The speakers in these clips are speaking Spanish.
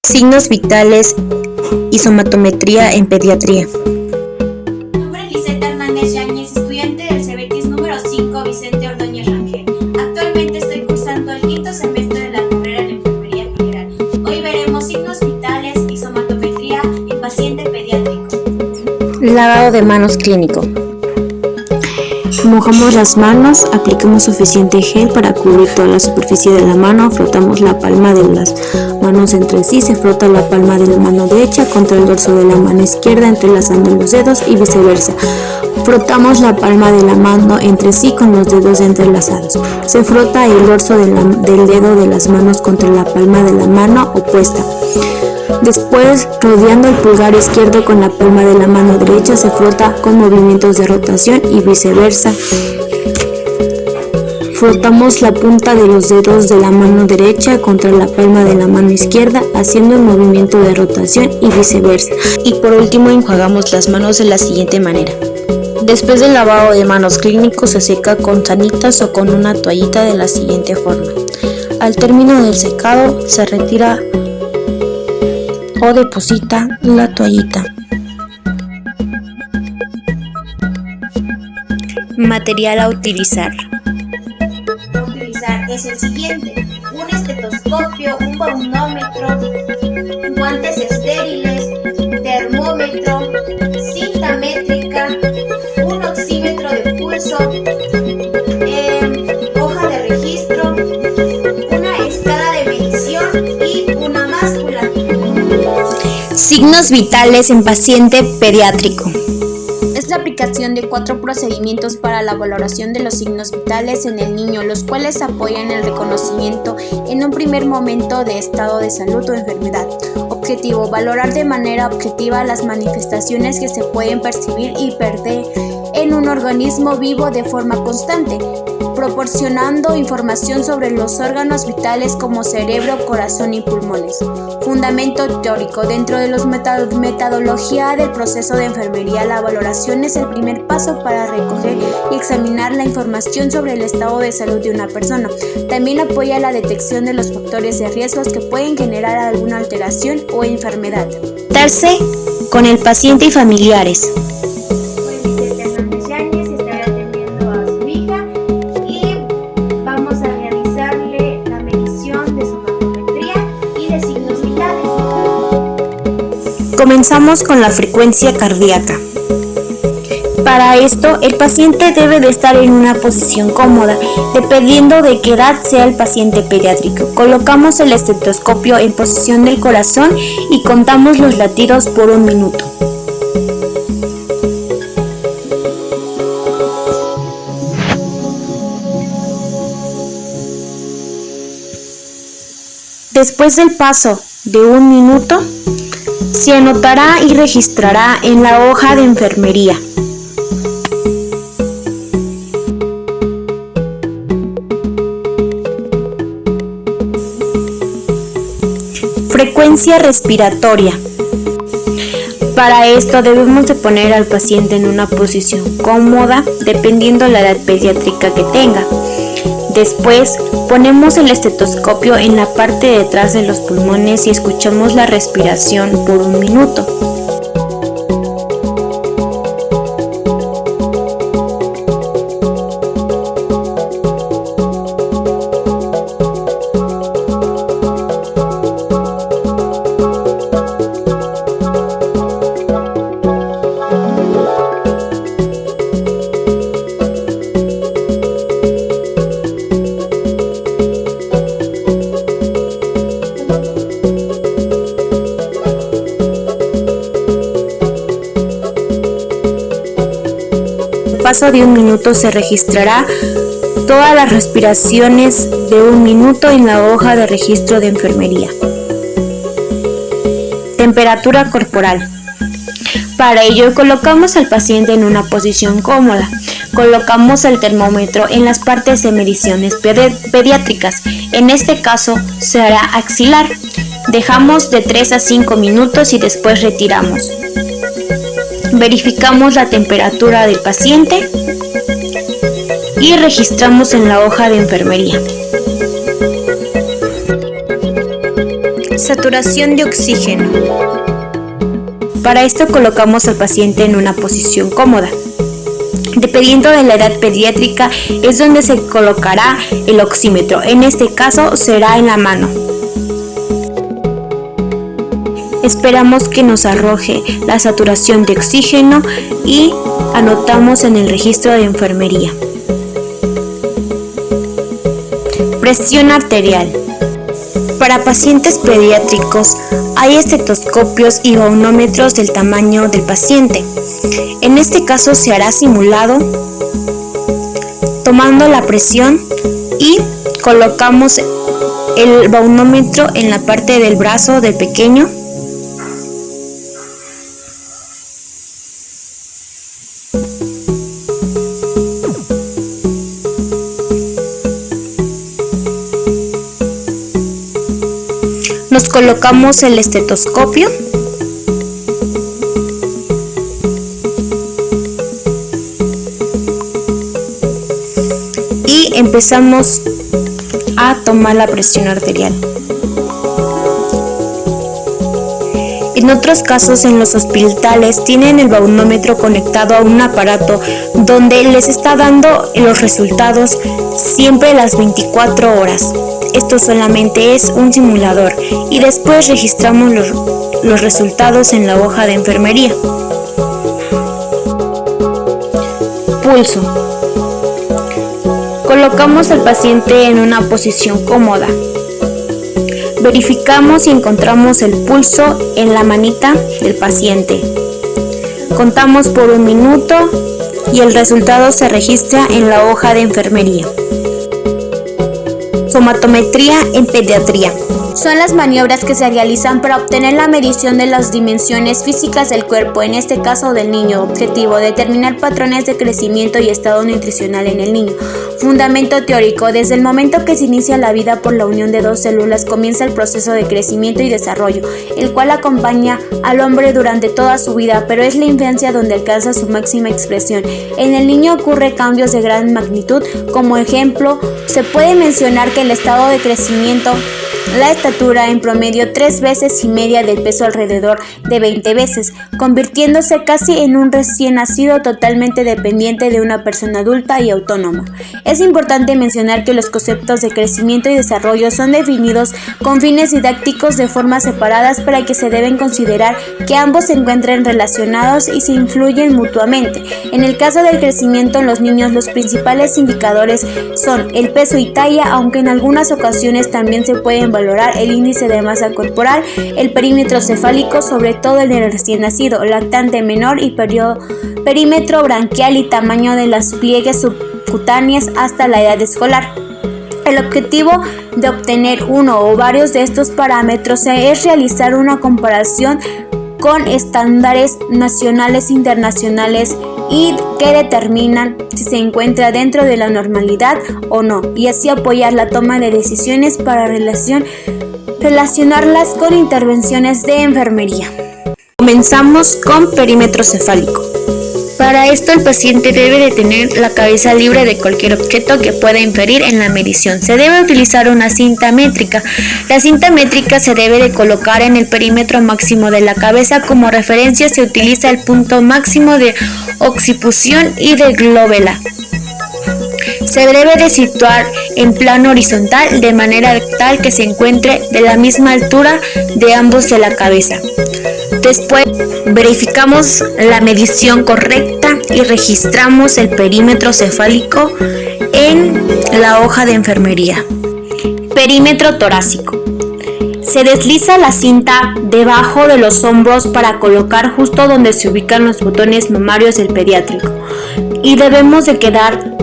Signos vitales y somatometría en pediatría. Mi nombre es Liseta Hernández Yáñez, estudiante del CEBETIS número 5 Vicente Ordóñez Rangel. Actualmente estoy cursando el quinto semestre de la carrera de Enfermería General. Hoy veremos signos vitales y somatometría en paciente pediátrico. Lavado de manos clínico. Mojamos las manos, aplicamos suficiente gel para cubrir toda la superficie de la mano, frotamos la palma de las manos entre sí, se frota la palma de la mano derecha contra el dorso de la mano izquierda entrelazando los dedos y viceversa. Frotamos la palma de la mano entre sí con los dedos entrelazados. Se frota el dorso del dedo de las manos contra la palma de la mano opuesta. Después, rodeando el pulgar izquierdo con la palma de la mano derecha, se frota con movimientos de rotación y viceversa. Frotamos la punta de los dedos de la mano derecha contra la palma de la mano izquierda, haciendo un movimiento de rotación y viceversa. Y por último, enjuagamos las manos de la siguiente manera. Después del lavado de manos clínico, se seca con sanitas o con una toallita de la siguiente forma. Al término del secado, se retira o deposita la toallita. Material a utilizar. Es el siguiente: un estetoscopio, un baunómetro, guantes estériles, termómetro, cinta métrica, un oxímetro de pulso, hoja de registro, una escala de medición y una báscula. Signos vitales en paciente pediátrico. Es la aplicación de 4 procedimientos para la valoración de los signos vitales en el niño, los cuales apoyan el reconocimiento en un primer momento de estado de salud o enfermedad. Objetivo: valorar de manera objetiva las manifestaciones que se pueden percibir y perder en un organismo vivo de forma constante, proporcionando información sobre los órganos vitales como cerebro, corazón y pulmones. Fundamento teórico: dentro de la metodología del proceso de enfermería, la valoración es el primer paso para recoger y examinar la información sobre el estado de salud de una persona. También apoya la detección de los factores de riesgos que pueden generar alguna alteración o enfermedad. Tratarse con el paciente y familiares. Comenzamos con la frecuencia cardíaca. Para esto, el paciente debe de estar en una posición cómoda, dependiendo de qué edad sea el paciente pediátrico. Colocamos el estetoscopio en posición del corazón y contamos los latidos por 1 minuto. Después del paso de 1 minuto, se anotará y registrará en la hoja de enfermería. Frecuencia respiratoria. Para esto debemos de poner al paciente en una posición cómoda, dependiendo la edad pediátrica que tenga. Después, ponemos el estetoscopio en la parte de atrás de los pulmones y escuchamos la respiración por 1 minuto. Paso de 1 minuto se registrará todas las respiraciones de 1 minuto en la hoja de registro de enfermería. Temperatura corporal. Para ello colocamos al paciente en una posición cómoda. Colocamos el termómetro en las partes de mediciones pediátricas. En este caso se hará axilar. Dejamos de 3 a 5 minutos y después retiramos. Verificamos la temperatura del paciente y registramos en la hoja de enfermería. Saturación de oxígeno. Para esto colocamos al paciente en una posición cómoda. Dependiendo de la edad pediátrica es donde se colocará el oxímetro. En este caso será en la mano. Esperamos que nos arroje la saturación de oxígeno y anotamos en el registro de enfermería. Presión arterial. Para pacientes pediátricos hay estetoscopios y baunómetros del tamaño del paciente. En este caso se hará simulado tomando la presión y colocamos el baunómetro en la parte del brazo del pequeño. Nos colocamos el estetoscopio y empezamos a tomar la presión arterial. En otros casos, en los hospitales tienen el baunómetro conectado a un aparato donde les está dando los resultados siempre las 24 horas. Esto solamente es un simulador y después registramos los resultados en la hoja de enfermería. Pulso. Colocamos al paciente en una posición cómoda. Verificamos y encontramos el pulso en la manita del paciente. Contamos por 1 minuto y el resultado se registra en la hoja de enfermería. Somatometría en pediatría. Son las maniobras que se realizan para obtener la medición de las dimensiones físicas del cuerpo, en este caso del niño. Objetivo: determinar patrones de crecimiento y estado nutricional en el niño. Fundamento teórico: desde el momento que se inicia la vida por la unión de dos células comienza el proceso de crecimiento y desarrollo, el cual acompaña al hombre durante toda su vida, pero es la infancia donde alcanza su máxima expresión. En el niño ocurre cambios de gran magnitud. Como ejemplo, se puede mencionar que el estado de crecimiento, la estatura en promedio 3,5 veces del peso, alrededor de 20 veces, convirtiéndose casi en un recién nacido totalmente dependiente de una persona adulta y autónoma. Es importante mencionar que los conceptos de crecimiento y desarrollo son definidos con fines didácticos de formas separadas, para que se deben considerar que ambos se encuentran relacionados y se influyen mutuamente. En el caso del crecimiento en los niños, los principales indicadores son el peso y talla, aunque en algunas ocasiones también se pueden valorar el índice de masa corporal, el perímetro cefálico, sobre todo en el recién nacido, lactante menor, y perímetro branquial y tamaño de las pliegues subcutáneas hasta la edad escolar. El objetivo de obtener uno o varios de estos parámetros es realizar una comparación con estándares nacionales e internacionales y que determinan si se encuentra dentro de la normalidad o no, y así apoyar la toma de decisiones para relacionarlas con intervenciones de enfermería. Comenzamos con perímetro cefálico. Para esto el paciente debe de tener la cabeza libre de cualquier objeto que pueda inferir en la medición. Se debe utilizar una cinta métrica. La cinta métrica se debe de colocar en el perímetro máximo de la cabeza. Como referencia se utiliza el punto máximo de occipusión y de glóbula. Se debe de situar en plano horizontal de manera tal que se encuentre de la misma altura de ambos de la cabeza. Después verificamos la medición correcta y registramos el perímetro cefálico en la hoja de enfermería. Perímetro torácico. Se desliza la cinta debajo de los hombros para colocar justo donde se ubican los botones mamarios del pediátrico, y debemos de quedar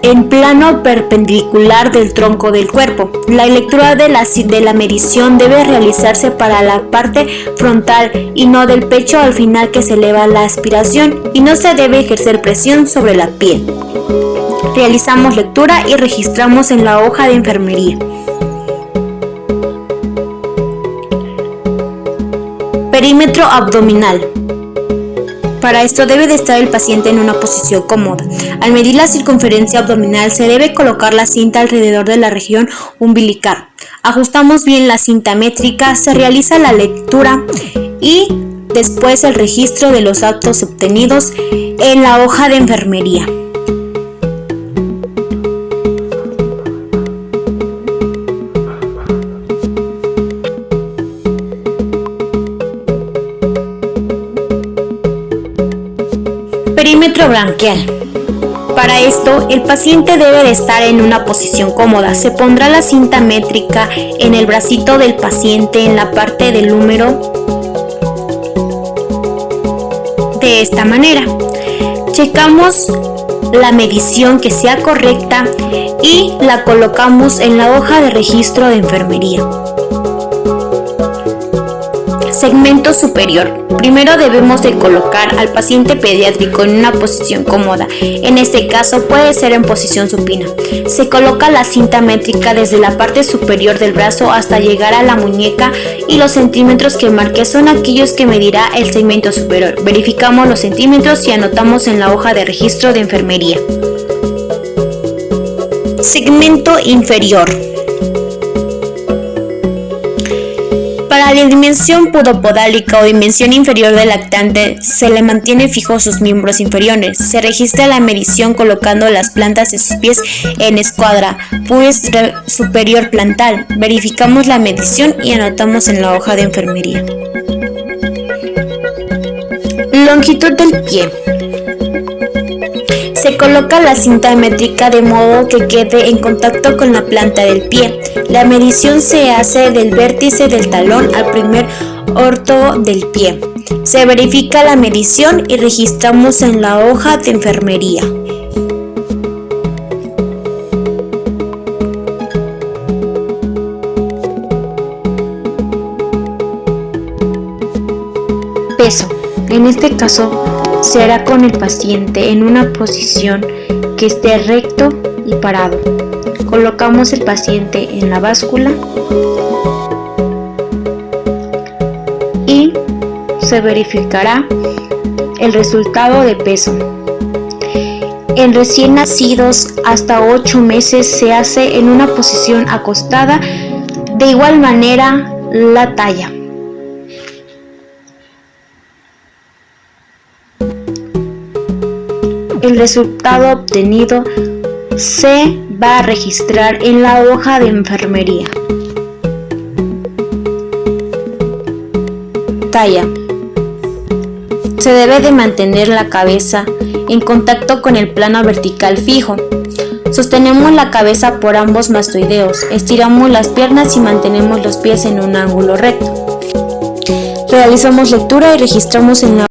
en plano perpendicular del tronco del cuerpo. La lectura de la medición debe realizarse para la parte frontal y no del pecho al final que se eleva la aspiración, y no se debe ejercer presión sobre la piel. Realizamos lectura y registramos en la hoja de enfermería. Perímetro abdominal. Para esto debe de estar el paciente en una posición cómoda. Al medir la circunferencia abdominal se debe colocar la cinta alrededor de la región umbilical. Ajustamos bien la cinta métrica, se realiza la lectura y después el registro de los datos obtenidos en la hoja de enfermería. Perímetro branquial. Para esto, el paciente debe de estar en una posición cómoda. Se pondrá la cinta métrica en el bracito del paciente en la parte del húmero de esta manera. Checamos la medición que sea correcta y la colocamos en la hoja de registro de enfermería. Segmento superior. Primero debemos de colocar al paciente pediátrico en una posición cómoda. En este caso puede ser en posición supina. Se coloca la cinta métrica desde la parte superior del brazo hasta llegar a la muñeca y los centímetros que marque son aquellos que medirá el segmento superior. Verificamos los centímetros y anotamos en la hoja de registro de enfermería. Segmento inferior. Para la dimensión pudopodálica o dimensión inferior del lactante, se le mantiene fijos sus miembros inferiores. Se registra la medición colocando las plantas de sus pies en escuadra, pubis superior plantar. Verificamos la medición y anotamos en la hoja de enfermería. Longitud del pie. Se coloca la cinta métrica de modo que quede en contacto con la planta del pie. La medición se hace del vértice del talón al primer orto del pie. Se verifica la medición y registramos en la hoja de enfermería. Peso. En este caso, se hará con el paciente en una posición que esté recto y parado. Colocamos el paciente en la báscula y se verificará el resultado de peso. En recién nacidos hasta 8 meses se hace en una posición acostada, de igual manera la talla. El resultado obtenido se va a registrar en la hoja de enfermería. Talla. Se debe de mantener la cabeza en contacto con el plano vertical fijo. Sostenemos la cabeza por ambos mastoideos, estiramos las piernas y mantenemos los pies en un ángulo recto. Realizamos lectura y registramos en la